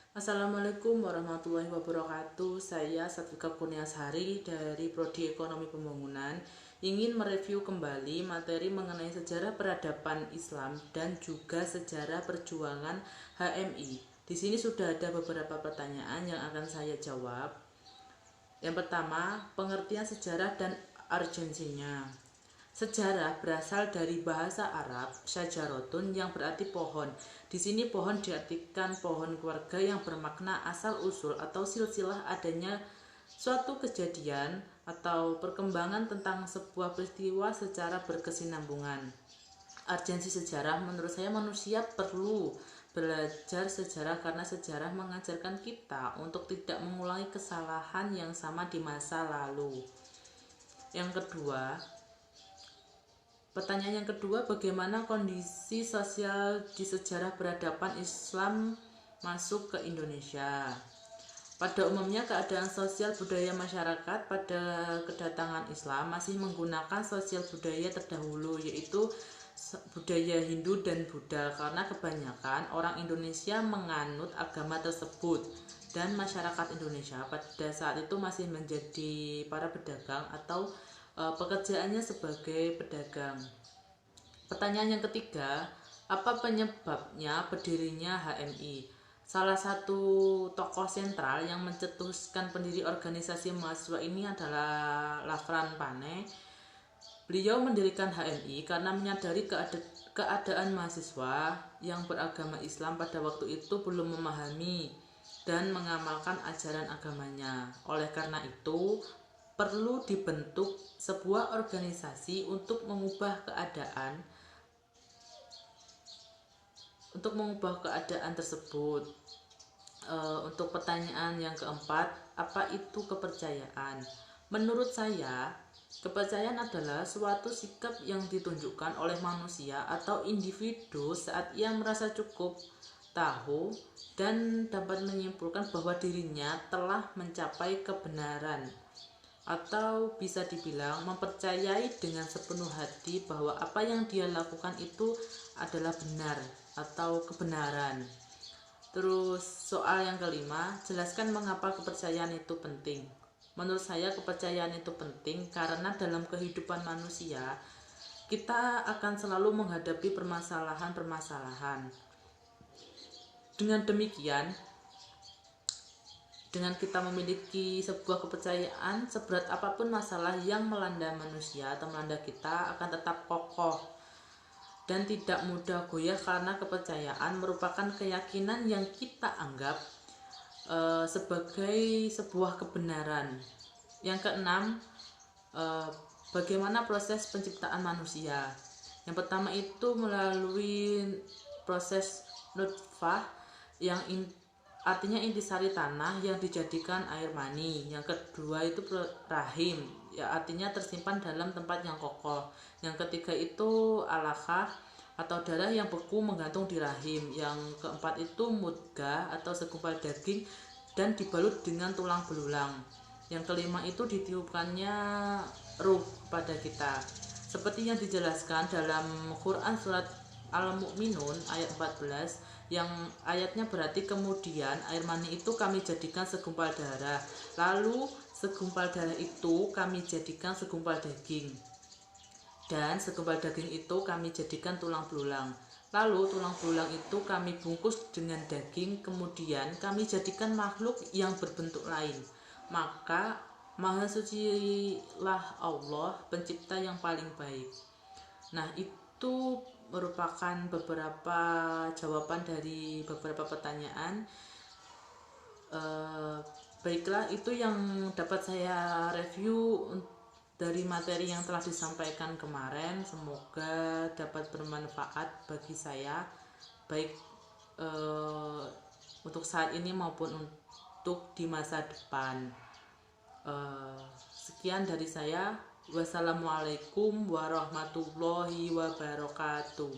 Assalamualaikum warahmatullahi wabarakatuh. Saya Satvika Kurniasari dari Prodi Ekonomi Pembangunan ingin mereview kembali materi mengenai sejarah peradaban Islam dan juga sejarah perjuangan HMI. Di sini sudah ada beberapa pertanyaan yang akan saya jawab. Yang pertama, pengertian sejarah dan urgensinya. Sejarah berasal dari bahasa Arab syajarotun yang berarti pohon. Di sini pohon diartikan pohon keluarga yang bermakna asal usul atau silsilah adanya suatu kejadian atau perkembangan tentang sebuah peristiwa secara berkesinambungan. Urgensi sejarah, menurut saya manusia perlu belajar sejarah karena sejarah mengajarkan kita untuk tidak mengulangi kesalahan yang sama di masa lalu. Yang kedua, pertanyaan yang kedua, bagaimana kondisi sosial di sejarah peradaban Islam masuk ke Indonesia? Pada umumnya keadaan sosial budaya masyarakat pada kedatangan Islam masih menggunakan sosial budaya terdahulu, yaitu budaya Hindu dan Buddha, karena kebanyakan orang Indonesia menganut agama tersebut dan masyarakat Indonesia pada saat itu masih menjadi para pedagang atau pekerjaannya sebagai pedagang. Pertanyaan yang ketiga, apa penyebabnya berdirinya HMI? Salah satu tokoh sentral yang mencetuskan pendiri organisasi mahasiswa ini adalah Lafran Pane. Beliau mendirikan HMI karena menyadari keadaan mahasiswa yang beragama Islam pada waktu itu belum memahami dan mengamalkan ajaran agamanya. Oleh karena itu, perlu dibentuk sebuah organisasi untuk mengubah keadaan tersebut. Untuk pertanyaan yang keempat, apa itu kepercayaan? Menurut saya, kepercayaan adalah suatu sikap yang ditunjukkan oleh manusia atau individu saat ia merasa cukup tahu dan dapat menyimpulkan bahwa dirinya telah mencapai kebenaran, atau bisa dibilang mempercayai dengan sepenuh hati bahwa apa yang dia lakukan itu adalah benar atau kebenaran. Terus soal yang kelima, jelaskan mengapa kepercayaan itu penting. Menurut saya kepercayaan itu penting karena dalam kehidupan manusia kita akan selalu menghadapi permasalahan-permasalahan. Dengan demikian, dengan kita memiliki sebuah kepercayaan, seberat apapun masalah yang melanda manusia atau melanda kita akan tetap kokoh dan tidak mudah goyah karena kepercayaan merupakan keyakinan yang kita anggap sebagai sebuah kebenaran. Yang keenam, bagaimana proses penciptaan manusia? Yang pertama itu melalui proses nutfah yang artinya intisari tanah yang dijadikan air mani. Yang kedua itu rahim, ya artinya tersimpan dalam tempat yang kokoh. Yang ketiga itu alaqah atau darah yang beku menggantung di rahim. Yang keempat itu mudghah atau segumpal daging dan dibalut dengan tulang belulang. Yang kelima itu ditiupkannya ruh pada kita, seperti yang dijelaskan dalam Quran surat Al-Mu'minun ayat 14, yang ayatnya berarti kemudian air mani itu kami jadikan segumpal darah, lalu segumpal darah itu kami jadikan segumpal daging, dan segumpal daging itu kami jadikan tulang belulang, lalu tulang belulang itu kami bungkus dengan daging, kemudian kami jadikan makhluk yang berbentuk lain. Maka Maha Sucilah Allah, pencipta yang paling baik. Nah, itu merupakan beberapa jawaban dari beberapa pertanyaan. Baiklah, itu yang dapat saya review dari materi yang telah disampaikan kemarin. Semoga dapat bermanfaat bagi saya, baik untuk saat ini maupun untuk di masa depan. Sekian dari saya. Wassalamualaikum warahmatullahi wabarakatuh.